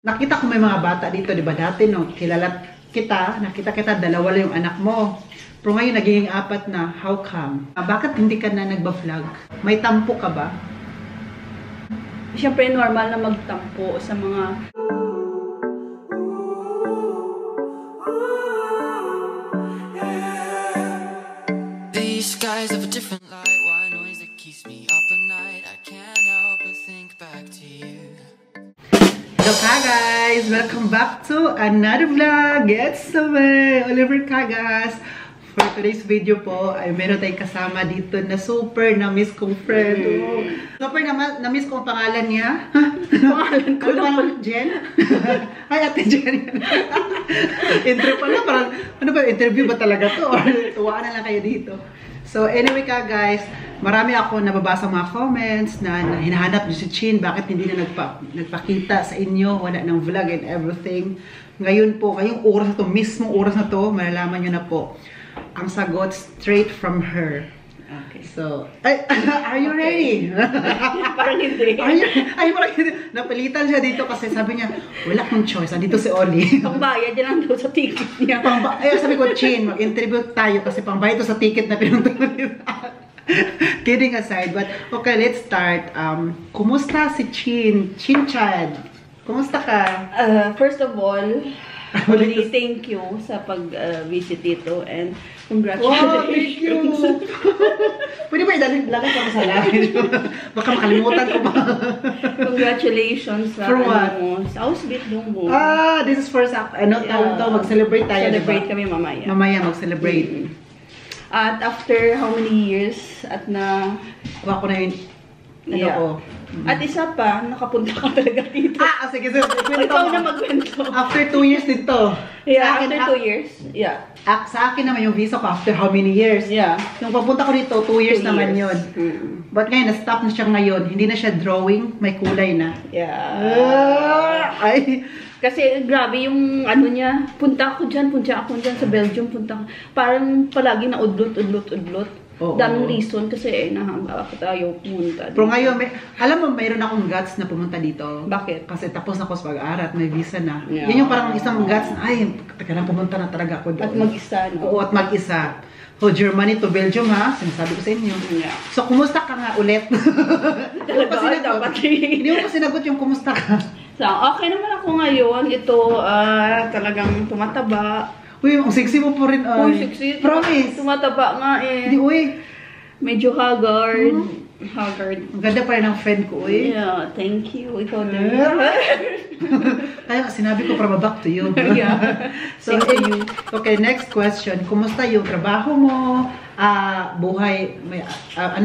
Nakita ko may mga bata dito, di ba? Dati, no, nakita kita, dalawa lang yung anak mo. Pero ngayon, naging 4 na. How come? Bakit hindi ka na nagba-vlog? May tampo ka ba? Siyempre, normal na magtampo sa mga... These skies have a different light. Why noise that keeps me up at night? I can't help but think back to you. Hello guys! Welcome back to another vlog! It's Oliver Cagas. For today's video po, ay meron tayong kasama dito na super na-miss kong friend. Oh. Super na-miss kong pangalan niya. Pangalan ko lang. Jen? Ay, Ate Jen. Intro pala, parang, ano ba, interview ba talaga to? Or tuwaan na lang kayo dito. So anyway ka guys, marami ako nababasa mga comments na hinahanap niyo si Chin, bakit hindi na nagpakita sa inyo, wala ng vlog and everything. Ngayon po, ngayong oras na to, mismong oras na to, malalaman niyo na po ang sagot straight from her. Okay. So, are you ready? Parang hindi. Parang hindi. Napilitan siya dito kasi sabi niya, wala kang choice. Andito si Oli. Pangbayad yan lang daw sa ticket niya. Sabi ko, Chin, mag-interview tayo kasi pangbayad to sa ticket na pinuntunan nila. Kidding aside, but okay, let's start. Kumusta si Chin? Chin-chan, kumusta ka? First of all, Oli, thank you sa pag-visit dito and congratulations. Wow, thank you! Pwede ba idalagay ka sa live? Baka makalimutan ko pa. Congratulations sa sa Ausbit mo. This is first act. Ano, tawag to, mag-celebrate tayo. Celebrate kami mamaya. Mamaya mag-celebrate. At after how many years at na... Kuha ko na yun. Ko. At isa pa, nakapunta ka talaga dito. Sige. Ikaw na magkwento. After 2 years dito. Yeah, after 2 years. Yeah. Sa akin naman yung visa ko after how many years? Yeah. Nung papunta ko dito, 2 years naman yun. But ngayon, na-stop na siya ngayon. Hindi na siya drawing, may kulay na. Yeah. Ay. Kasi grabe yung ano niya, punta ako dyan sa Belgium, parang palagi na udlot. Daming reason kasi bakit ayaw pumunta. Pero ngayon, alam mo, mayroon akong guts na pumunta dito. Bakit? Kasi tapos na ako sa pag-aaral, may visa na. Yeah. Yan yung parang isang guts na, ay, teka lang, pumunta na talaga ako doon. At mag-isa, no? Oo, at mag-isa. So, Germany to Belgium, ha? Sinasabi ko sa inyo. Yeah. So, kumusta ka nga ulit? Hindi mo pa sinagot yung kumusta ka. So, okay naman ako ngayon. Ito, talagang tumataba. Uy, ang sexy mo po rin. Uy, sexy. Promise. Tumataba nga eh. Hindi, uy. Medyo haggard. Haggard. Ang ganda pa rin ng friend ko, uy. Yeah, thank you. Ikaw din. Kaya sinabi ko para back to you. Yeah. So, okay, next question. Kumusta yung trabaho mo? Buhay,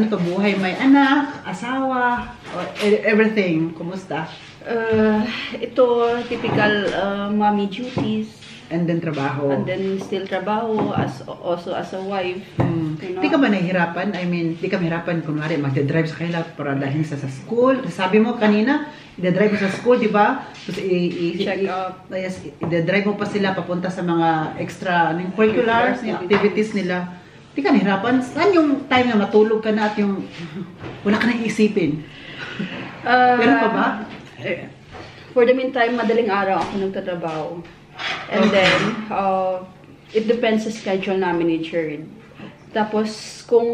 buhay, may anak, asawa, everything. Kumusta? Ito, typical mommy duties. And then trabaho. And then still trabaho also as a wife. You know? Di ka ba nahihirapan? I mean, di ka mahirapan kunwari magde-drive sa kanila para dalhin sa school. Sabi mo kanina, i-drive mo sa school, di ba? Tapos check up. Yes, i-drive mo pa sila papunta sa mga extra curriculars, activities nila. Di ka nahihirapan? Saan yung time na matulog ka na at yung wala ka nang iisipin? Meron pa ba? For the meantime, madaling araw ako nagtatrabaho. And then, it depends sa schedule namin ni Jared. Tapos, kung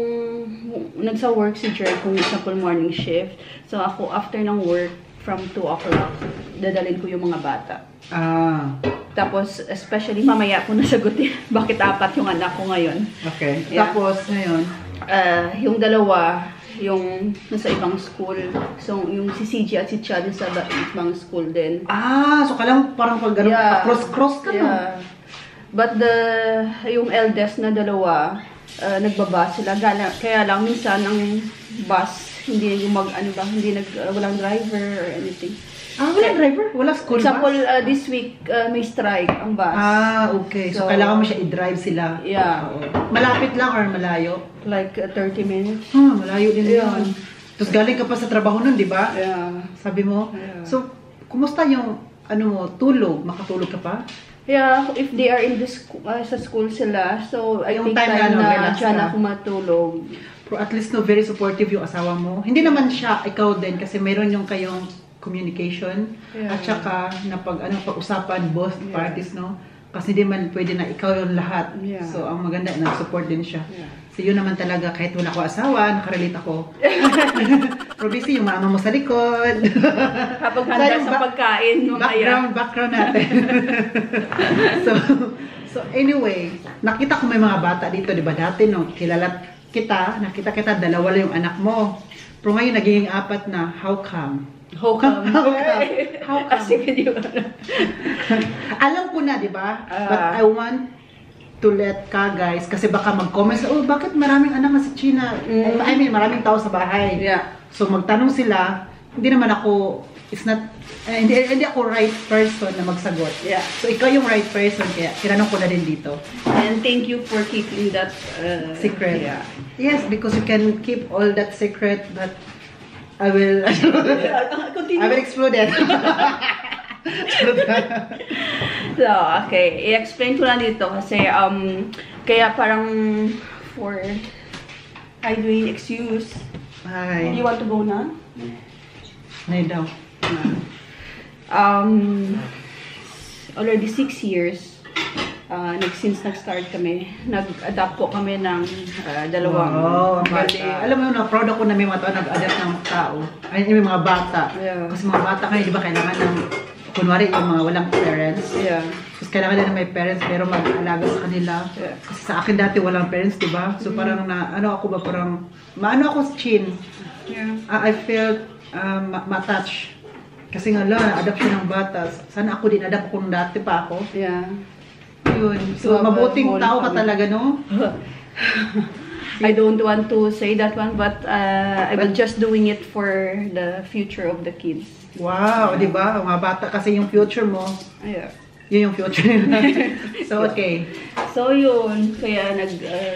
nagsa-work si Jared, kung example morning shift, so ako after ng work, from 2 o'clock, dadalhin ko yung mga bata. Tapos, especially, mamaya ko nasagutin bakit 4 yung anak ko ngayon. Okay. Yeah. Tapos, ngayon? Yung dalawa, yung nasa ibang school. So, yung si CJ at si Chad sa ibang school din. So kailangan parang pag cross-cross ka, no? Yeah. But yung eldest na dalawa, nagbaba sila. Kaya lang, minsan, ang bus, hindi walang driver or anything. Walang driver? Wala school example, bus? this week, may strike ang bus. Okay. So kailangan mo siya i-drive sila. Yeah. Malapit lang or malayo? Like 30 minutes. Malayo din yun. Tapos galing ka pa sa trabaho nun, di ba? Yeah. Sabi mo? Yeah. So, kumusta yung, tulog? Makatulog ka pa? Yeah, if they are in the sa school sila, so I Yung think time na relax dyan ka. ako matulog. Pero at least very supportive yung asawa mo. Hindi naman siya, ikaw din, kasi meron yung kayong communication Yeah. at saka na pag-usapan both parties, no? Kasi di man pwede na ikaw yung lahat. Yeah. So, ang maganda, nag-support din siya. Yeah. So, yun naman talaga, kahit wala ko asawa, nakarelate ako. Probably yung mama mo sa likod. Kapag handa sa pagkain, Background natin. so anyway, nakita ko may mga bata dito, di ba? Dati, no, nakita kita, dalawa lang yung anak mo. Pero ngayon, naging 4 na. How come? How come? How come? Sige, di ba? Alam ko na, di ba? But I want to let ka guys, kasi baka mag-comment sa, oh, bakit maraming anak na sa China? I mean, maraming tao sa bahay. Yeah. So, magtanong sila, hindi naman ako, hindi ako right person na magsagot. Yeah. So, ikaw yung right person, kaya tinanong ko na din dito. And thank you for keeping that Secret. Yeah. Yes, because you can keep all that secret, but I will explode it. So, okay. I-explain ko lang dito kasi, kaya parang for Dwayne, excuse. Hi. You want to go na? Nay daw. Already 6 years, since nag-start kami, nag-adapt po kami ng dalawang ang bata. Alam mo na, proud ako na may mga tao nag-adapt ng tao. Ay, may mga bata. Yeah. Kasi mga bata kayo, di ba, kailangan ng, kunwari yung mga walang parents. Yeah. Kasi kailangan nila may parents, pero mag-alaga sa kanila. Yeah. Kasi sa akin dati walang parents, di ba? So parang maano ako sa chin. Yeah. I felt ma-touch. Kasi nga na-adapt siya ng bata. Sana ako din, adapt kung dati pa ako. Yeah. Yun. So, mabuting tao ka talaga, no? I don't want to say that one, but I'm just doing it for the future of the kids. Wow, di ba? Mga bata kasi yung future mo, Yeah. yun yung future nila. So, okay. So, yun. Kaya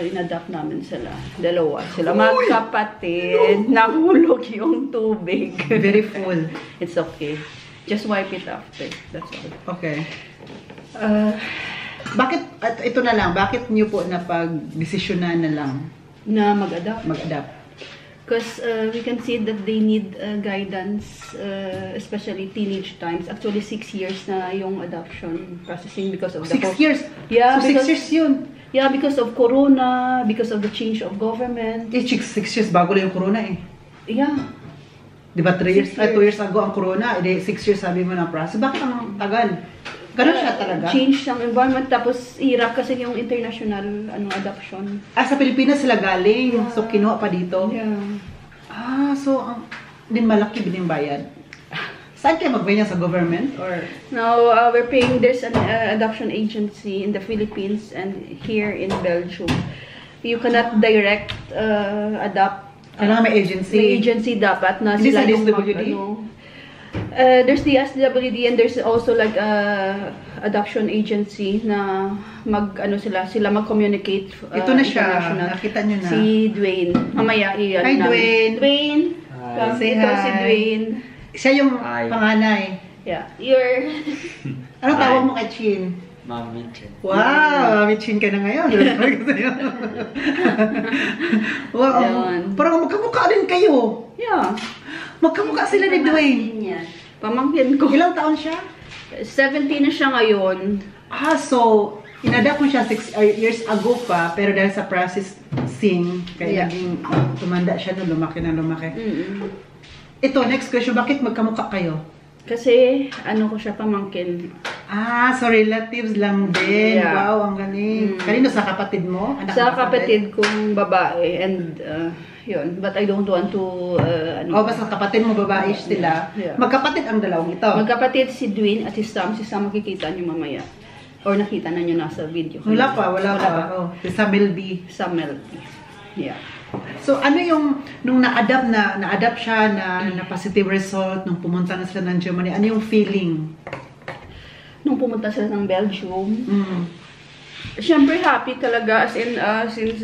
in-adapt namin sila. Dalawa. Sila magkapatid. Nahulog yung tubig. Very full. It's okay. Just wipe it after. That's all. Okay. Bakit, at ito na lang, bakit niyo po napag-desisyonan na lang Na mag-adapt. mag-adapt? Because we can see that they need guidance, especially teenage times. Actually, 6 years na yung adoption processing because of the 6 years? Yeah, So, 6 because- years yun? Yeah, because of Corona, because of the change of government. 6 years bago lang yung corona eh. Yeah. Di ba 3 years, 6 2 years ago ang corona, edi 6 years sabi mo na process. Bakit ang tagal? Ganun siya talaga? Change ng environment, tapos hirap kasi yung international adoption. Sa Pilipinas sila galing, so kinuha pa dito. Yeah. So din malaki din bayad. Saan kayo magbayad sa government or Now, we're paying, there's an adoption agency in the Philippines and here in Belgium. You cannot direct adopt. kailangan may agency? May agency dapat na Hindi sa sila yung SWD? There's the SWD and there's also like adoption agency na sila mag-communicate. Ito na siya, international. nakita nyo na. Si Dwayne. Mamaya iyan Hi, namin. Dwayne. Dwayne. Hi. Say Ito hi. si Dwayne. Siya yung Hi. panganay. Yeah. You're... Anong Hi. tawag mo kay Chin? Mami Chen. Wow, may Chin ka na ngayon. Wow, Yun. parang magkamukha din kayo. Yeah. Magkamukha sila ni Dwayne. Pamangkin ko. Ilang taon siya? 17 na siya ngayon. So, inadapt mo siya 6 years ago pa, pero dahil sa processing, kaya Yeah. naging tumanda siya no, lumaki na lumaki. Mm-mm. Ito, next question, bakit magkamukha kayo? Kasi, ko siya pamangkin. So relatives lang din. Yeah. Wow, ang galing. Kanino, sa kapatid mo? Anak Sa mo kapatid kong babae and yun. But I don't want to basta kapatid mo, babae sila. Yeah. Magkapatid ang dalawang ito. Magkapatid si Dwayne at si Sam. Si Sam makikita niyo mamaya. Or nakita na niyo na sa video. Wala pa. Oh, si Samuel B. Sam Melody. Yeah. So ano yung, nung na-adapt siya na positive result, nung pumunta na sila ng Germany, ano yung feeling? Nung pumunta sila ng Belgium, Mm. syempre happy talaga as in since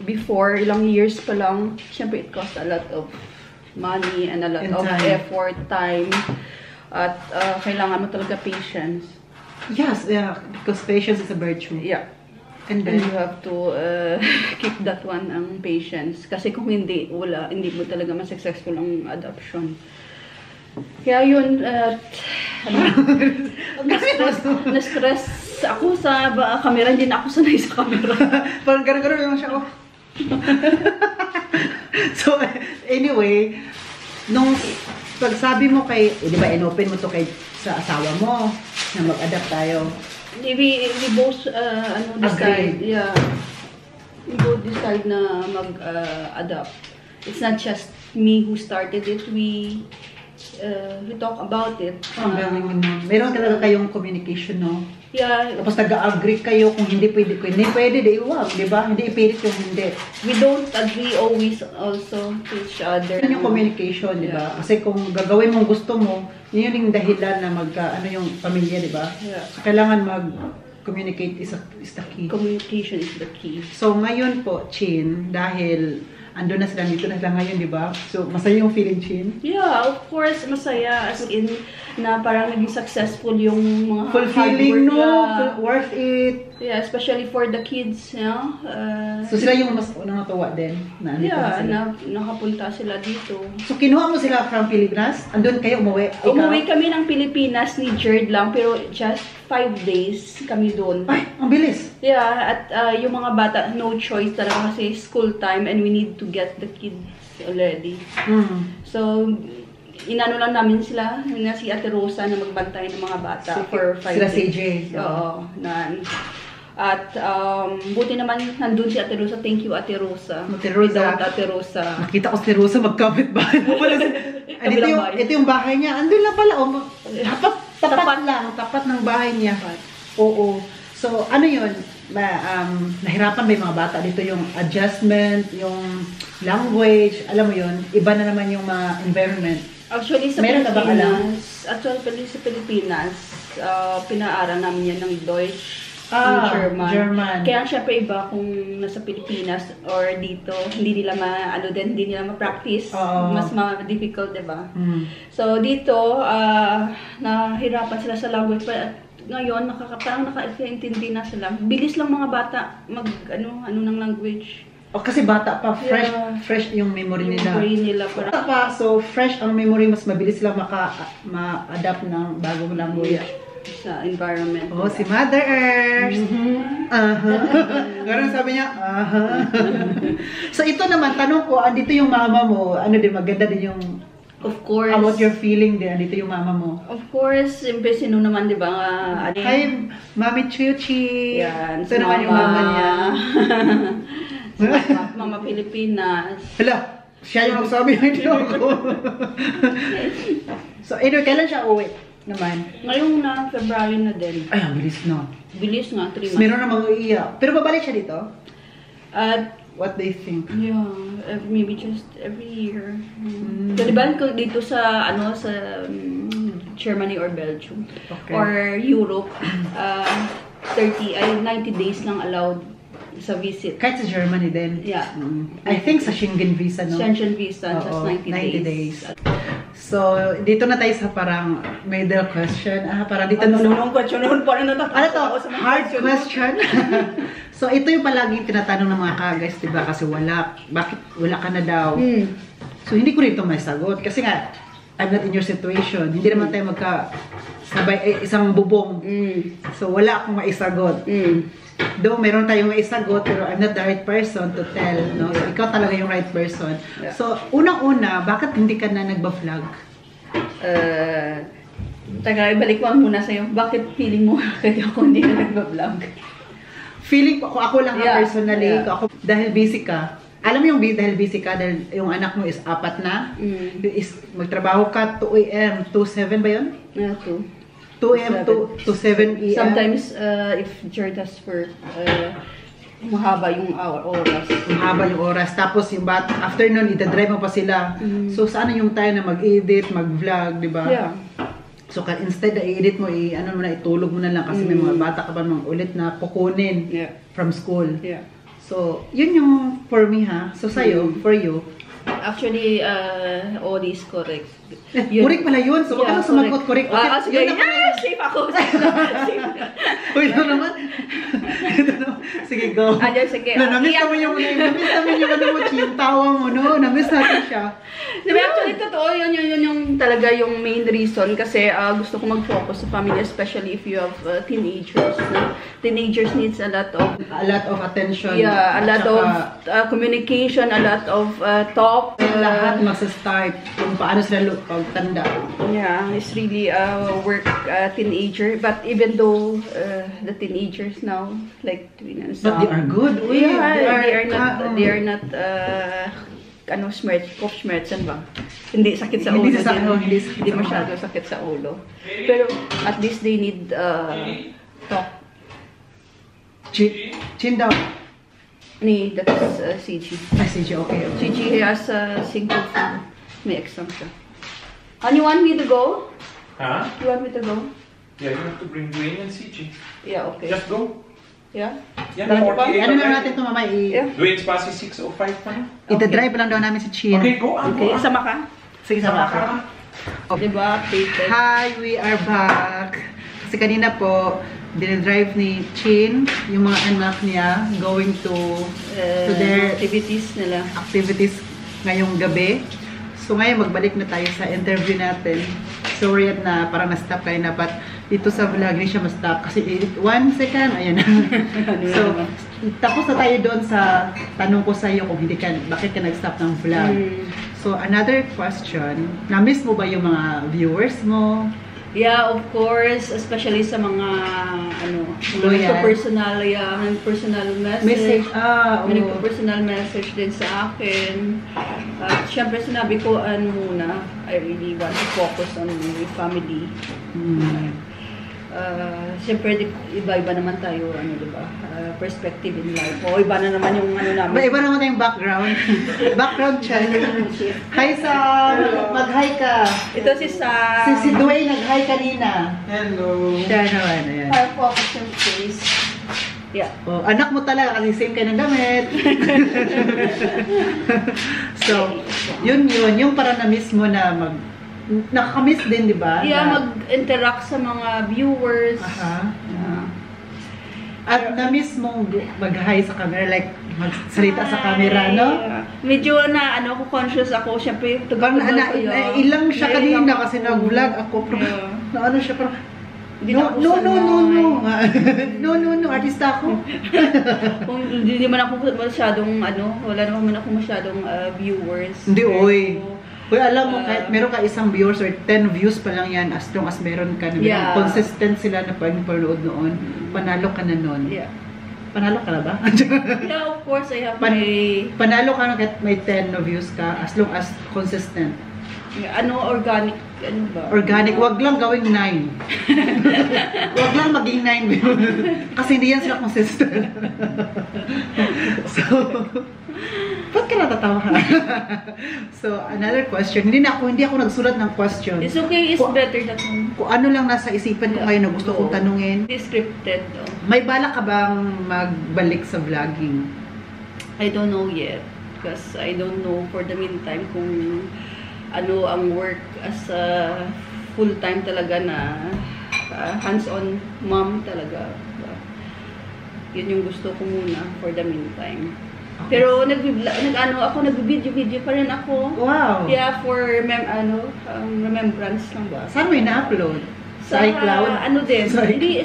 before ilang years pa lang, syempre it cost a lot of money and a lot And of time. effort, time, at kailangan mo talaga patience. Yes, yeah, because patience is a virtue. Yeah. And And then, you have to keep that one ang patience kasi kung hindi mo talaga ma-successful ang adoption. Kaya yun, na-stress ako sa camera, hindi na ako sanay sa camera. Parang gano'n lang siya, oh. So, anyway, nung pagsabi mo kay, di ba, inopen mo to kay sa asawa mo na mag-adapt tayo. We both decide, Agreed. yeah. We both decide na mag-adapt. It's not just me who started it. We talk about it. Ang galing mo. Meron talaga kayong communication, no? Yeah. Tapos nag-agree kayo kung hindi pwede, di iwag, di ba? Hindi ipilit yung hindi. We don't agree always also to each other. Yun yung communication, di ba? Kasi kung gagawin mong gusto mo, yun yung dahilan na ano yung pamilya, di ba? Yeah. So, kailangan mag-communicate is the key. Communication is the key. So, ngayon po, Chin, dahil ando na sila, dito na sila ngayon, di ba? So, masaya yung feeling, Chin? Yeah, of course, masaya. As in, na parang naging successful yung mga Fulfilling, hard work. no? Yeah. Worth it. Yeah, especially for the kids, you know? So, sila yung mas unang natuwa din. Na andito na Yeah, sila. nakapunta sila dito. So, kinuha mo sila from Pilipinas? Andun kayo umuwi? Ikaw? Umuwi kami ng Pilipinas ni Jared lang, pero just 5 days kami doon. Ay, ang bilis. Yeah, at yung mga bata, no choice talaga kasi school time and we need to get the kids already. So, inano lang namin sila, na si Ate Rosa na magbantay ng mga bata for 5 Sila days. CJ. Oo. At buti naman nandun si Ate Rosa. Thank you, Ate Rosa. Ate Rosa. Without Ate Rosa. Nakita ko si Rosa magkapit bahay mo pala. Kabilang bahay. Ito yung bahay niya. Andun lang pala. Oh, tapat lang. Tapat ng bahay niya. Oo. So, ano yun? Nahirapan ba yung mga bata dito? Yung adjustment, yung language, alam mo yun? Iba na naman yung mga environment. Actually, sa Meron ka ba alam? Pilipinas, pinaaral namin yan ng Deutsch, German. Kaya syempre iba kung nasa Pilipinas or dito, hindi nila hindi nila ma-practice. Mas difficult, diba? So, dito, nahirapan sila sa language. Ngayon, parang nakaintindi na sila. Bilis lang mga bata ano ng language. Kasi bata pa, fresh yung memory nila. Bata pa, so fresh ang memory, mas mabilis sila ma-adapt ng bagong language. Sa environment. Oh, si Mother Earth. Ganun sabi niya, So ito naman, tanong ko, andito yung mama mo, ano din, maganda din yung of course. About your feeling din, andito yung mama mo. Of course, siyempre sino naman, di ba? Hi, Mami Chuchi. Yan, Ito naman yung mama niya. Mama Pilipinas. Hala, siya yung magsabi ng ako. So, anyway, kailan siya uwi naman? Ngayong na February na din. Ay, ang bilis na. Bilis nga, 3 months. Meron na mag-uiyak. Pero babalik siya dito? At What do you think? yeah, maybe just every year. So, di ba dito sa sa Germany or Belgium or Europe, 90 days lang allowed sa visit. Kahit sa Germany din? Yeah. I think sa Schengen visa, no? Schengen visa, just 90 days. So, dito na tayo sa parang middle question. Parang dito question? Ano to? Hard question? So, ito yung palaging tinatanong ng mga ka-guys, diba? Kasi bakit wala ka na daw? So, hindi ko rin ito may sagot. Kasi nga, I'm not in your situation. Hindi naman tayo sabay isang bubong. So, wala akong maisagot. Though, meron tayong maisagot, pero I'm not the right person to tell, no? So, ikaw talaga yung right person. Yeah. So, unang-una, bakit hindi ka na nagba-vlog? Ibalik ko muna sa'yo. Bakit feeling mo kaya ako hindi na nagba-vlog? Feeling ko, ako lang personally, Yeah. ako, dahil busy ka, alam mo yung dahil busy ka, dahil yung anak mo is 4 na, magtrabaho ka 2 a.m. to 7 ba yun? 2 a.m. to 7 a.m. Sometimes, if Jared has work, mahaba yung oras. Mahaba yung oras. Tapos yung afternoon, itadrive mo pa sila. So, saan yung time na mag-edit, mag-vlog, di ba? Yeah. So, instead na i-edit mo, itulog mo na lang kasi may mga bata ka pa mga ulit na kukunin from school. Yeah. So, yun yung for me ha. So, sa'yo, for you. Actually, all is correct. Correct pala yun. So, wag ka sumagot. Correct. Sige, safe ako. Uy, ito naman. Sige, go. Sige. Namiss namin yung ano mo, yung tawa mo, no? Namiss natin siya. Diba, actually, totoo, yun yung talaga yung main reason kasi gusto ko mag-focus sa family, especially if you have teenagers. No? Teenagers needs a lot of attention. Yeah, a lot of communication, a lot of talk. Lahat magsa-start kung paano sila pagtanda. Yeah, it's really work teenager. But even though the teenagers now, like, but they are good. They are not kopfschmerzen ba? Hindi sakit sa ulo. Hindi masyado sakit sa ulo. Pero at least they need talk. Chin daw. That is CG. CG, okay. CG has single food. May exam siya. And you want me to go? Huh? You want me to go? Yeah, you have to bring Dwayne and CG. Yeah, okay. Just go. Yeah? Yeah, Ano na natin ito, mama? Dwayne's pass is 6:05 pa na. Ita-drive lang daw namin si Chin. Okay, go on. Okay, go on. sama ka? Sige, sama ka. Diba? Updated. Hi, we are back. Kasi kanina po, dinidrive ni Chin, yung mga anak niya, going to their activities nila. Activities ngayong gabi. So ngayon, magbalik na tayo sa interview natin. Sorry na parang na-stop kayo na, but dito sa vlog, hindi siya ma-stop. Kasi 1 second, ayan na. So, tapos na tayo doon sa tanong ko sa iyo kung hindi ka, bakit ka nag-stop ng vlog. So, another question, na-miss mo ba yung mga viewers mo? Yeah, of course, especially sa mga personal message. May personal message din sa akin. Siyempre sinabi ko muna, I really want to focus on my family. Siyempre iba-iba naman tayo, diba? Perspective in life. O iba na naman yung namin. Iba naman tayong background. Background check. Hi Sam! Mag-hi ka. Ito si Sam. Si Dwayne nag-hi kanina. Hello. Siya naman, ayan. I'll focus yung face. Yeah. Oh, anak mo talaga kasi same kayo ng damit. So, yun. Yung parang na-miss mo na nakakamiss din, di ba? Yeah, mag-interact sa mga viewers. Aha. At na-miss mong mag-hi sa camera, like magsalita sa camera, no? Medyo ko conscious ako. Siyempre, ilang siya kanina kasi nag-vlog ako. Ano siya, parang, no, artista ako. Kung hindi man ako masyadong, wala naman ako masyadong viewers. Hindi, oy. Uy, alam mo, kahit meron ka isang viewers or 10 views pa lang yan, as long as meron ka na consistent sila na panood noon, panalo ka na noon. Yeah. Panalo ka na ba? Yeah, of course, I have panalo ka na kahit may 10 na views ka, as long as consistent. Yeah, organic, ba? Organic, wag lang gawing 9. Wag lang maging 9 kasi hindi yan sila consistent. So, ba't ka natatawa ka? So, another question. Hindi ako nagsulat ng question. It's okay, it's better that one. Kung ano lang nasa isipan ko ngayon na gusto kong tanungin. It's scripted, though. May balak ka bang magbalik sa vlogging? I don't know yet. Because I don't know for the meantime kung ang work as a full-time talaga na hands-on mom talaga. Yun yung gusto ko muna for the meantime. Okay. Pero nag-video pa rin ako. Wow. Yeah, for remembrance lang ba? Saan mo na-upload? Sa iCloud? Hindi,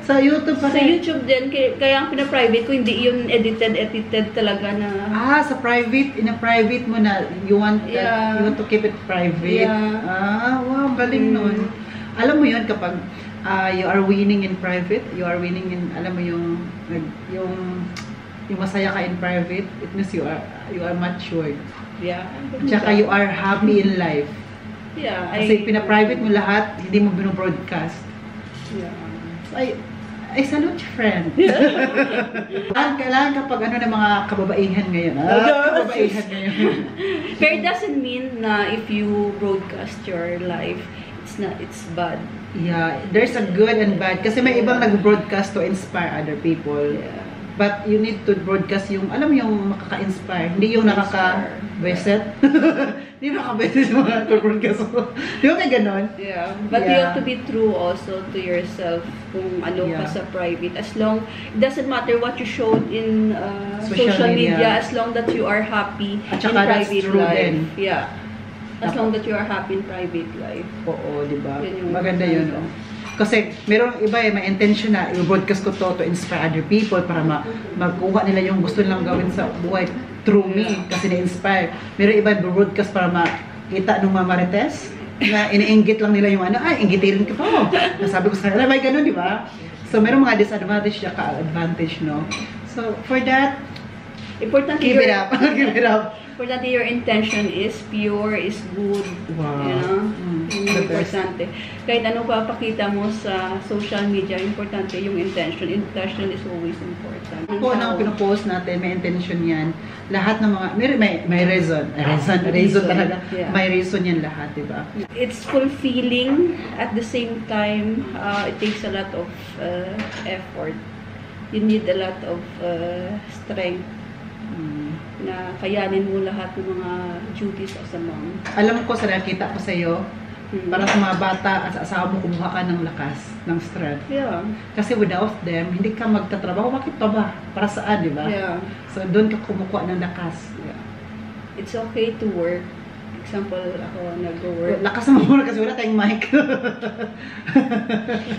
sa YouTube pa rin. Sa YouTube din. Kaya ang pina-private ko, hindi yun edited talaga na. Sa private, in-private mo na, you want to keep it private. Yeah. Wow, galing nun. Alam mo yun, kapag you are winning in private, you are winning in, alam mo yung masaya ka in private, it means you are matured. Yeah. Tsaka you are happy in life. Yeah. Kasi pina-private mo lahat, hindi mo binobroadcast. Yeah. So, I salute you, friend. Kailangan kapag ng mga kababaihan ngayon. Kababaihan ngayon. But it doesn't mean na if you broadcast your life, it's bad. Yeah, there's a good and bad. Kasi may ibang nag-broadcast to inspire other people. Yeah. But you need to broadcast yung, alam mo yung makaka-inspire. Hindi yung nakaka-beset. Hindi yung nakaka-beset yung mga broadcast mo. Di ba may ganon? Yeah. But you have to be true also to yourself kung ka sa private. As long, it doesn't matter what you showed in social media. As long that you are happy at in private true life. Din. Yeah. As long that you are happy in private life. Oo, di ba? Yun yung Maganda yun. maganda. Kasi merong iba may intention na i-broadcast ko to inspire other people para magkuha nila yung gusto nilang gawin sa buhay through me kasi na-inspire. Merong iba i-broadcast para makita ng mga marites na iniinggit lang nila yung inggitirin ka po. Nasabi ko sa kanila, may ganun, di ba? So merong mga disadvantage at advantage, no? So for that, Important give it up. Give it up. Importante your intention is pure, is good. Wow. You know? Yun yung The best. importante. Kahit ano papakita mo sa social media, importante yung intention. Intention is always important. Kung anong pinopost natin, may intention yan. Lahat ng mga, may reason. Reason talaga. Yeah. May reason yan lahat, di ba? It's fulfilling. At the same time, it takes a lot of effort. You need a lot of strength na kayanin mo lahat ng mga duties as a mom. Alam ko sa nakita ko sa iyo, para sa mga bata at sa asawa mo, kumuha ka ng lakas, ng strength. Yeah. Kasi without them, hindi ka magtatrabaho. Bakit pa ba? Para saan, di ba? Yeah. So, doon ka kumukuha ng lakas. Yeah. It's okay to work. Example, ako nag-work. Lakas mo muna kasi wala tayong mic.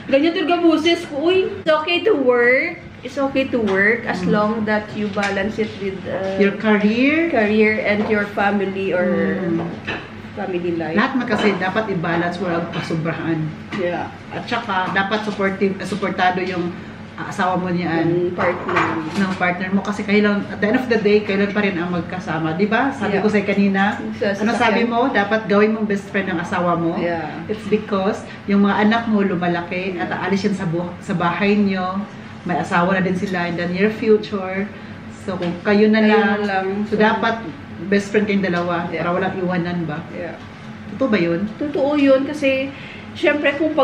Ganyan talaga buses ko. Uy, it's okay to work. It's okay to work as long that you balance it with Your career. career and your family or family life. Lahat man kasi dapat i-balance, walang pasubrahan. Yeah. At saka, dapat supportado yung asawa mo niyan. And partner. Ng partner mo kasi kailan, at the end of the day, kailan pa rin ang magkasama. Di ba? Sabi Yeah. ko sa'yo kanina, Sa ano sasakyan. sabi mo? Dapat gawin mong best friend ng asawa mo. Yeah. It's because yung mga anak mo lumalaki at aalis yan sa bahay nyo. May asawa na din sila in the near future. So kung kayo na lang, so dapat best friend kayong dalawa Yeah. para walang iwanan ba? Yeah. Totoo ba yun? Totoo yun kasi syempre kung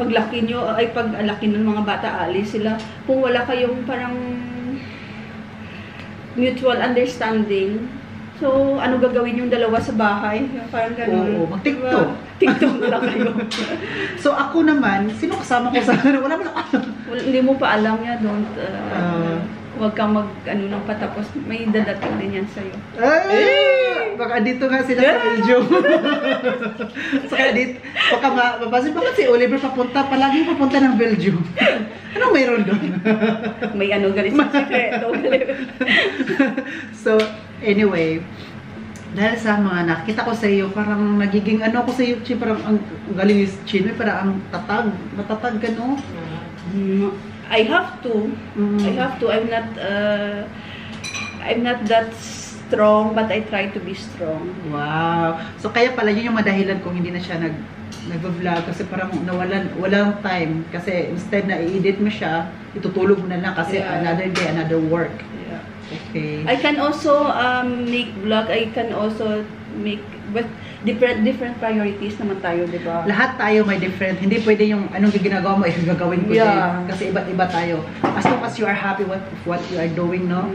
paglaki nyo, ay pag-alaki ng mga bata, alis sila. Kung wala kayong parang mutual understanding, so ano gagawin yung dalawa sa bahay? Parang ganun. Oo, mag-TikTok. Diba? TikTok na lang kayo. So ako naman, sino kasama ko sa wala mo lang. Hindi mo pa alam yan, huwag kang ng patapos. May dadating din yan sa'yo. Baka dito nga sila sa Belgium. So kaya dito, baka mapasin pa si Oliver palagi papunta ng Belgium. Anong mayroon doon? May ganun sa sekreto. So, anyway, dahil sa mga nakita ko sa iyo, parang nagiging ko sa iyo, parang ang galing ni Chin, parang ang matatag ka, no? I have to. I'm not that strong, but I try to be strong. Wow. So kaya pala yun yung madahilan kung hindi na siya nag-vlog kasi parang walang time kasi instead na i-edit mo siya, itutulog mo na lang kasi another day, another work. Yeah. Okay. I can also make vlog. I can also make but different priorities naman tayo, di ba? Lahat tayo may different. Hindi pwede yung anong ginagawa mo, gagawin ko din. Kasi iba't iba tayo. As long as you are happy with what you are doing, no?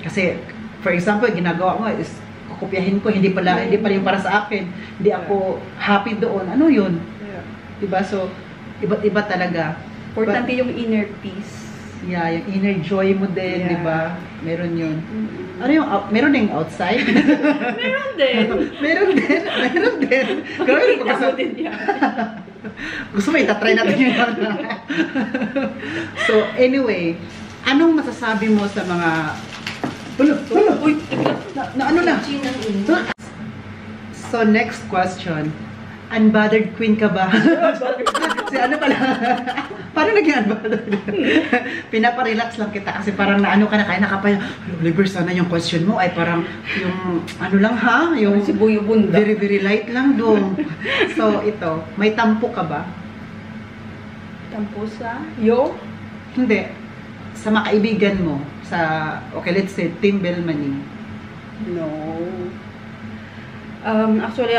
Kasi, for example, ginagawa mo is kukopyahin ko, hindi pala yung para sa akin. Hindi ako happy doon. Ano yun? Yeah. Diba? So, iba't iba talaga. Importante yung inner peace. Yeah, yung inner joy mo din, Yeah. diba? Meron yun. Ano yung, meron din outside? Meron din. Meron din. Grabe, Kita mo din yan. gusto mo itatry natin yun. So, anyway, anong masasabi mo sa mga... Uy, ano na? So, next question. Unbothered queen ka ba? Si ano pala? Paano naging unbothered? Pinaparelax lang kita kasi parang naano ka na, kaya nakapaya. Oliver, sana yung question mo ay parang yung ano lang ha? Yung Si Buyo Bunda. very, very light lang doon. So, ito. May tampo ka ba? Tampusa? Yo? Hindi. Sa mga kaibigan mo, sa, okay, let's say, Team Belmani. No. Actually,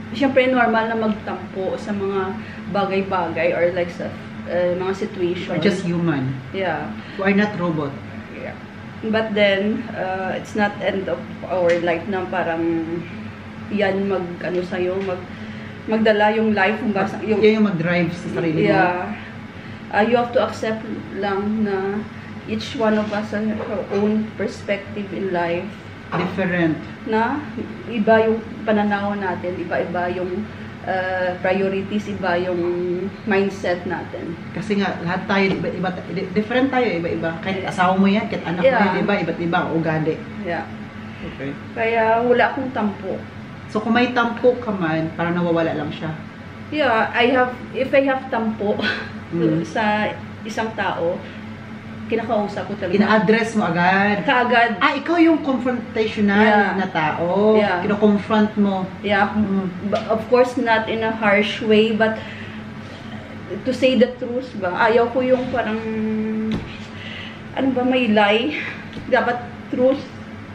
siyempre normal na magtampo sa mga bagay-bagay or like sa mga situation. Or just human. Yeah. We are not robot. Yeah. But then, it's not end of our life na parang yan sa'yo, magdala yung life mo. Yan yung mag-drive sa sarili mo. Yeah. You have to accept lang na each one of us has our own perspective in life. Different. Na iba yung pananaw natin, iba-iba yung priorities, iba yung mindset natin. Kasi nga, lahat tayo, iba, different tayo, iba-iba. Kahit asawa mo yan, kahit anak mo yan, iba, iba't iba ang ugali. Yeah. Okay. Kaya wala akong tampo. So, kung may tampo ka man, parang nawawala lang siya. Yeah, if I have tampo sa isang tao, kinakausap ko talaga. Ina-address mo agad. Kaagad. Ikaw yung confrontational na tao. Yeah. Kino-confront mo. Yeah, of course not in a harsh way, but to say the truth ba, ayaw ko yung parang, ano ba, may lie. Dapat truth.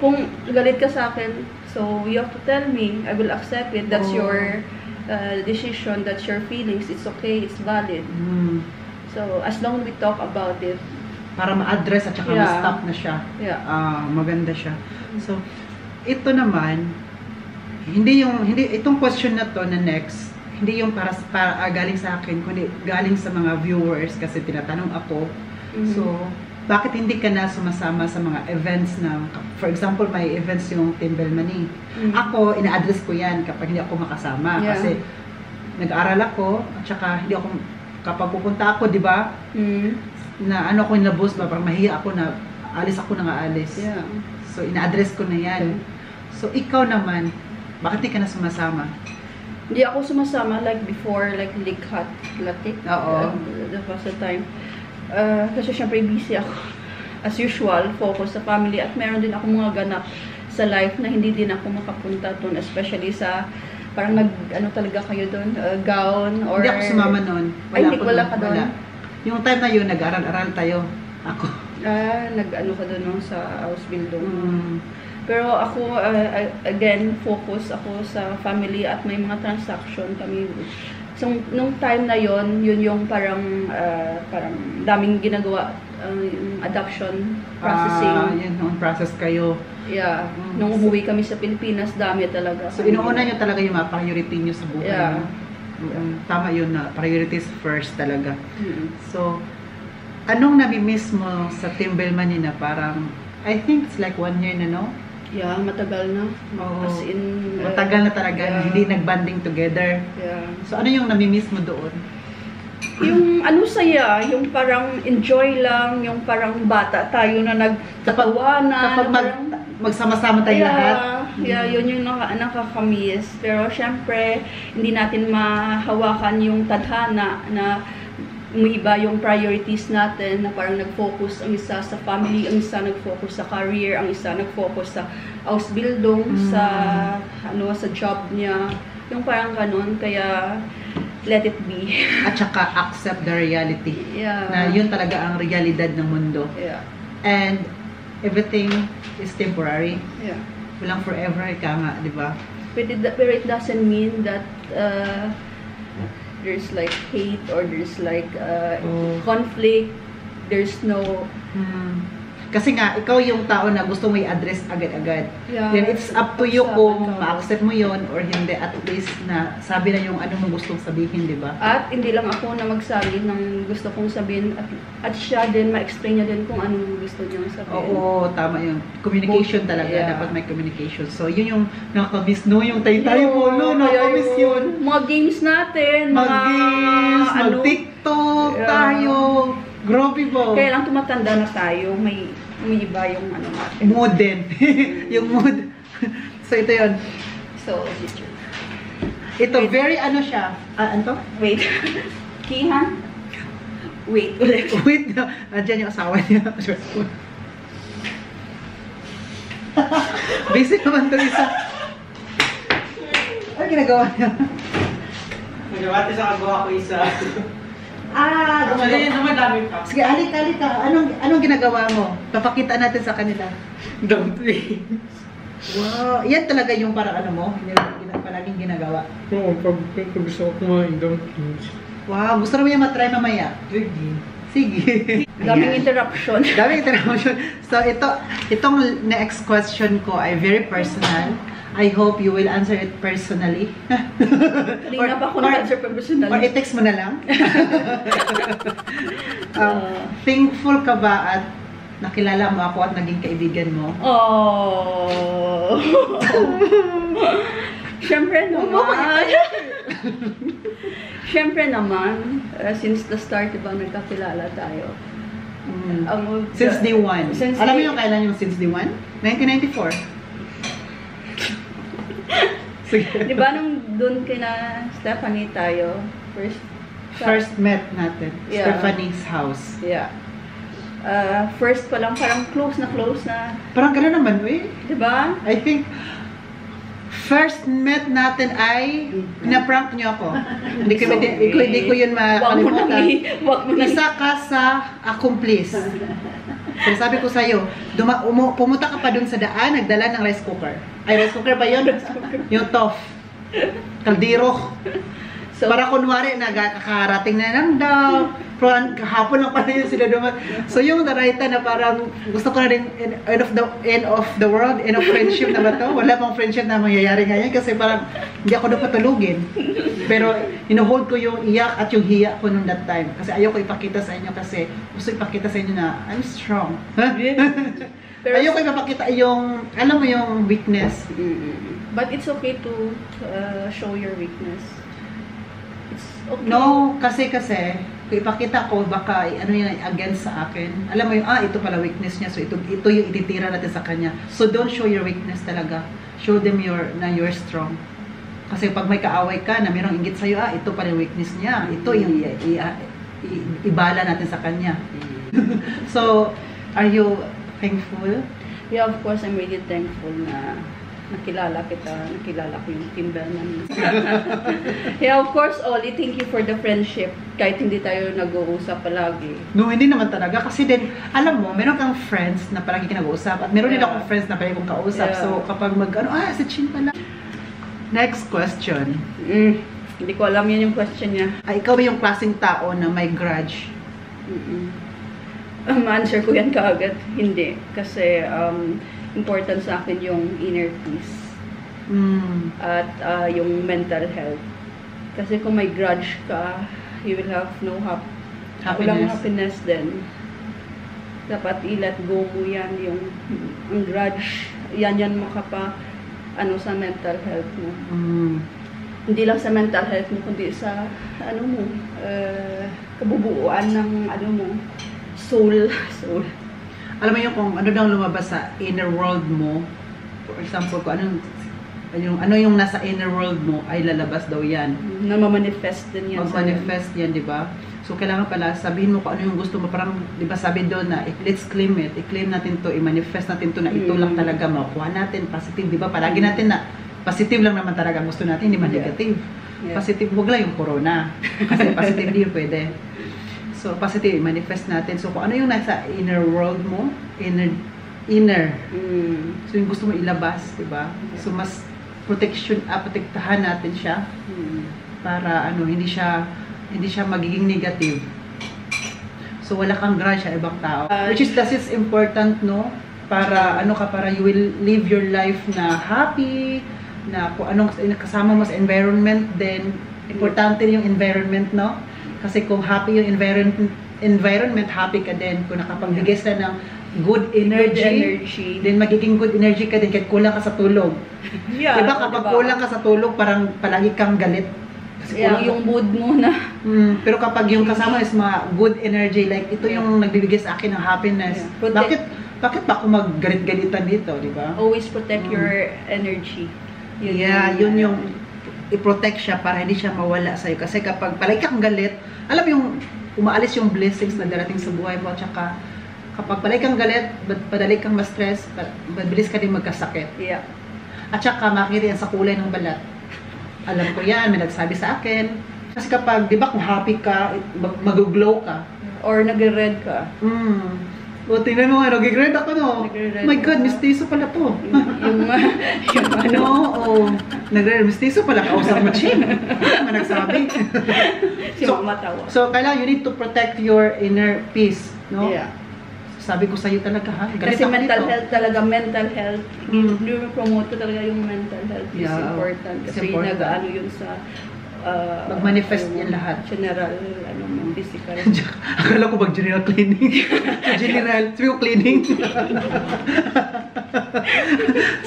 Kung galit ka sa akin, so you have to tell me, I will accept it. That's your decision, that's your feelings. It's okay, it's valid. So, as long as we talk about it, para ma-address at saka ma-stop na siya. Yeah. Maganda siya. So, ito naman, itong question na to na next, hindi yung para galing sa akin, kundi galing sa mga viewers kasi tinatanong ako. So, bakit hindi ka na sumasama sa mga events na, for example, may events yung Team Belmani. Ako, ina-address ko yan kapag hindi ako makasama. Kasi, nag-aaral ako, at saka hindi ako, kapag pupunta ako, di ba? Na ano ko yung labos ba, parang mahiya ako na alis ako nang aalis. yeah. So, ina-address ko na yan. So, ikaw naman, bakit di ka na sumasama? Hindi ako sumasama like before, like likhat, latik. Oo. That was the time. Kasi syempre busy ako. As usual, focus sa family. At meron din ako mga ganap sa life na hindi din ako makapunta doon. Especially sa, parang ano talaga kayo doon? Gown or... Hindi ako sumama noon. Wala ka doon? Yung time na yun, nag-aral-aral tayo. Ako. Nag-ano ka doon sa Ausbildung. Pero ako, again, focus ako sa family at may mga transaction kami. So, nung time na yon, yun yung parang daming ginagawa, yung adoption processing. Yun, noon process kayo. Yeah. Nung umuwi kami sa Pilipinas, dami talaga. So, inuuna nyo talaga yung mga priority nyo sa buhay. Yeah. Tama yun na, priorities first talaga. So, anong nami-miss mo sa Team Belmani na parang, I think it's like 1 year na, no? Yeah, matagal na. Oo. As in, matagal na talaga, hindi nag-banding together. Yeah. So, ano yung nami-miss mo doon? Yung ano saya, yung parang enjoy lang, yung parang bata tayo na nagtatawanan. Kapag magsama-sama tayo lahat. Yeah, yun yung nakakamiss. Pero syempre, hindi natin mahawakan yung tadhana na umiiba yung priorities natin, na parang nag-focus ang isa sa family, ang isa nag-focus sa career, ang isa nag-focus sa Ausbildung, sa job niya. Yung parang ganun, kaya let it be. At saka accept the reality. Yeah. Na yun talaga ang realidad ng mundo. Yeah. And everything is temporary. Yeah. Walang forever, ika nga, di ba? But it doesn't mean that there's like hate or there's like conflict. There's no... Kasi nga, ikaw yung tao na gusto mo i-address agad-agad. Yeah. Then it's up to you kung ma-accept mo yon or hindi. At least na sabi na yung ano mo gustong sabihin, di ba? At hindi lang ako na magsabi ng gusto kong sabihin. At siya din, ma-explain niya din kung anong gusto niyang sabihin. Oo, tama yun. Communication talaga. Yeah. Dapat may communication. So, yun yung nakakamiss, no? Yung tayo-tayo mo, no? Nakakamiss yun. Mga games natin. Mag-games, mag-TikTok tayo. Grabe po. Kaya lang tumatanda na tayo, may iba yung ano natin. Mood din. Yung mood. So, ito yun. So, ito, very ano siya. Ano to? Wait. Kihan? Wait, ulit. Wait. Andyan yung asawa niya. Busy naman to isa. Ano ginagawa niya? Nagawa ito sa kagawa ko isa. Actually, naman dami pa. Sige, alik ka. Anong ginagawa mo? Papakita natin sa kanila. Dumpling. Wow, yan talaga yung parang ano mo, palaging ginagawa. Oo, pag gusto ko kumain dumplings. Wow, gusto mo yung matry mamaya? Sige. Daming interruption. Daming interruption. So, itong next question ko ay very personal. I hope you will answer it personally. Kanina pa ako na-answer personally. Or i-text mo na lang. Thankful ka ba at nakilala mo ako at naging kaibigan mo? Oh. Siyempre naman. Siyempre naman, since the start, diba, nagkakilala tayo. Since day one. Alam mo day- yung kailan yung since day one? 1994. Sige. Di ba nung doon kina Stephanie tayo, First met natin. Yeah. Stephanie's house. Yeah. First pa lang, parang close na. Parang gano'n naman, eh. Di ba? I think, first met natin ay na-prank niyo ako. Hindi ko yun makalimutan. Wag mo na. Isa ka sa accomplice. So sabi ko sa'yo, pumunta ka pa dun sa daan, nagdala ng rice cooker. Ay, rice cooker ba yun? Yung tof. Kaldero. So, Para kunwari, nakakarating na lang daw. Pero kahapon lang pala yun sila dumat. So yung narayta na parang gusto ko na rin end of the world, end of friendship na ba to? Wala pang friendship na mangyayari ngayon kasi parang hindi ako daw patulugin. Pero hold ko yung iyak at yung hiya ko nung that time. Kasi ayoko ipakita sa inyo kasi gusto ipakita sa inyo na I'm strong. pero, Ayoko ipapakita yung, alam mo yung weakness. but it's okay to show your weakness. It's okay. No, kasi kung ipakita ko, baka ano yun against sa akin. Alam mo yung, ito pala weakness niya. So ito yung ititira natin sa kanya. So don't show your weakness talaga. Show them na you're strong. Kasi pag may kaaway ka na mayroong inggit sa'yo, ito pala yung weakness niya. Ito yung ibala natin sa kanya. So, are you thankful? Yeah, of course, I'm really thankful na nakilala ko yung Kimber namin. Yeah, of course, Oli, thank you for the friendship. Kahit hindi tayo nag-uusap palagi. No, hindi naman talaga. Kasi din, alam mo, meron kang friends na palagi kinag-uusap. At meron din akong friends na palagi kong kausap. Yeah. So, kapag si Chin pala. Next question. Hindi ko alam yun yung question niya. Ikaw ba yung klaseng tao na may grudge? Answer ko yan kaagad. Hindi. Kasi important sa akin yung inner peace. At yung mental health. Kasi kung may grudge ka, you will have no walang happiness din. Dapat i-let go mo yan. Yung grudge, yan makapa sa mental health mo. Hindi lang sa mental health mo, kundi sa kabubuuan ng mo, soul. Alam mo yung kung ano daw lumabas sa inner world mo, for example, kung ano yung nasa inner world mo, ay lalabas daw yan. Na ma-manifest din yan. Mag-manifest yan, di ba? So, kailangan pala, sabihin mo kung ano yung gusto mo. Parang, di ba sabi doon na, let's claim it. I-claim natin to, i-manifest natin to na ito lang talaga makuha natin. Positive, di ba? Palagi natin na, positive lang naman talaga gusto natin, hindi man negative. Yeah. Positive, huwag lang yung corona. Kasi positive din pwede. So, positive, manifest natin. So, kung ano yung nasa inner world mo, inner. So, yung gusto mo ilabas, di ba? So, mas protektahan natin siya para hindi siya magiging negative. So, wala kang grudge sa ibang tao. Which is, that is important, no? Para, para you will live your life na happy, na kung anong kasama mo sa environment, then, importante yung environment, no? Kasi kung happy yung environment, happy ka din. Kung nakapagbigay sila ng good energy, then magiging good energy ka din kahit kulang ka sa tulog. Yeah, diba kapag kulang ka sa tulog, parang palagi kang galit. Kasi yung mood mo na. Pero kapag yung kasama is mga good energy, like ito yung nagbibigay sa akin ng happiness. Yeah. Bakit ba ako maggalit-galitan dito, di ba? Always protect your energy. Yun yung i-protect siya para hindi siya mawala sa'yo. Kasi kapag palagi kang galit, alam yung umaalis yung blessings na darating sa buhay mo. At saka kapag palagi kang galit, padali kang ma-stress, mabilis ka din magkasakit. Yeah. At saka makikita yan sa kulay ng balat. Alam ko yan, may nagsabi sa akin. Kasi kapag, di ba kung happy ka, mag-glow ka. Or nag-red ka. O, tingnan mo, nag-red ako, no? Nag-red My God, mistiso pala to. yung nag-red, mistiso pala, kausap mo, Ching. Ano nagsabi? Si Mama tawa. So, kailangan you need to protect your inner peace, no? Yeah. Sabi ko sa'yo talaga, ha? Galit Kasi ako mental dito. health talaga, mental health. Promote ko talaga yung mental health is important. Kasi nag-ano yun sa mag-manifest yan lahat. General, physical. Akala ko mag-general cleaning. General, sabi ko cleaning.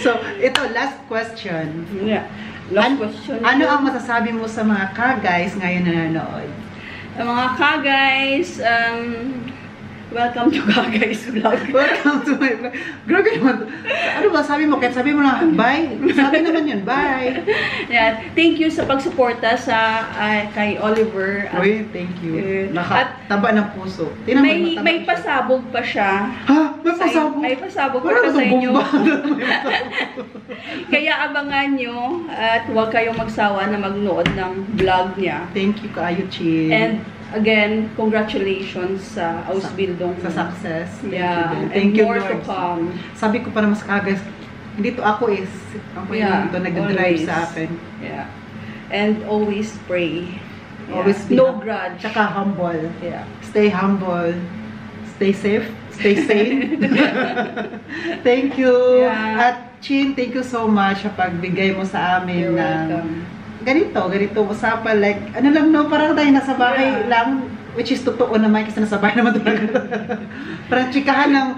So, ito, last question. Yeah. Last question. Ano ang masasabi mo sa mga ka-guys ngayon na nanonood? Mga ka-guys, welcome to Ka-Guys Vlog. Welcome to my vlog. Grabe naman. Ano ba, sabi mo? Kahit sabi mo na, bye. Sabi naman yun, bye. Yeah, thank you sa pagsuporta sa kay Oliver. Uy, thank you. Nakataba ng puso. May pasabog pa siya. Ha? May pasabog? May pasabog pa Wala sa na inyo. bomba. Kaya abangan nyo at huwag kayong magsawa na magnood ng vlog niya. Thank you, Kaayo Chin. And again, congratulations sa Ausbildung. Sa success. Yeah, Thank you, more Lord. to come. Sabi ko para mas ka-guys, hindi to ako is. Ako yung ito nag-drive always. sa akin. Yeah. And always pray. Yeah. Always be no grudge. Tsaka humble. Yeah. Stay humble. Stay safe. Stay sane. Thank you. Yeah. At Chin, thank you so much sa pagbigay mo sa amin You're ng welcome. ganito usapan, like, ano lang no, parang tayo nasa bahay lang, which is totoo naman kasi nasa bahay naman talaga. Parang chikahan ng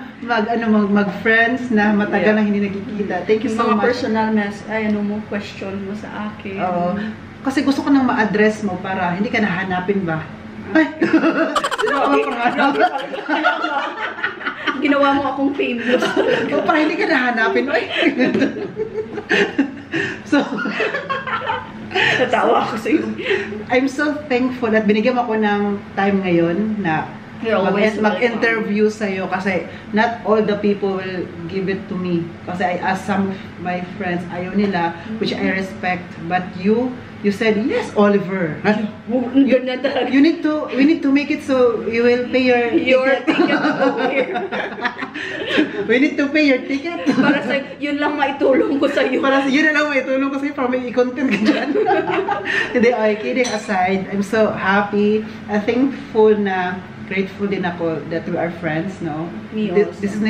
mag-friends na matagal na hindi nagkikita. Thank you so Mga much. personal question mo sa akin. Oo. Kasi gusto ko nang ma-address mo para hindi ka nahanapin ba? Ay! Sino ka ba pangarap? Ginawa mo akong famous. Para hindi ka nahanapin. Ay! So, Natawa ako sa iyo. I'm so thankful at binigyan mo ako ng time ngayon na You're always mag-interview sa'yo kasi not all the people will give it to me. Kasi I asked some of my friends, ayaw nila, which I respect. But you said, yes, Oliver. Ganyan talaga. We need to make it so you will pay your Ticket over here. We need to pay your ticket. Para sa yun lang maitulong ko sa iyo. Para yun na lang may tulong kasi para may i-content ka dyan. Hindi, okay, kidding aside, I'm so happy. I'm thankful na grateful din ako that we are friends, no? Me also. This is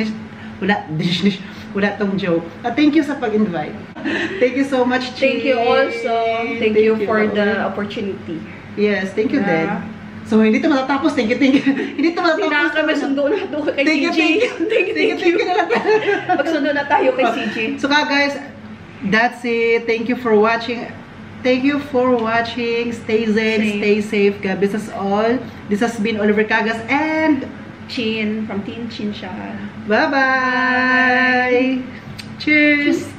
wala tong joke. Thank you sa pag-invite. Thank you so much, Chi. Thank you also. Thank you for the opportunity. Yes, thank you Yeah. din. So, hindi ito matatapos. Thank you. Hindi ito matatapos. Sinaka kami sundo na ito kay CJ. Thank you na lang. Magsundo na tayo kay CJ. So guys, that's it. Thank you for watching. Thank you for watching. Stay zen, stay safe. God bless us all. This has been Oliver Cagas and Chin from Team Chin siya. bye-bye. Cheers.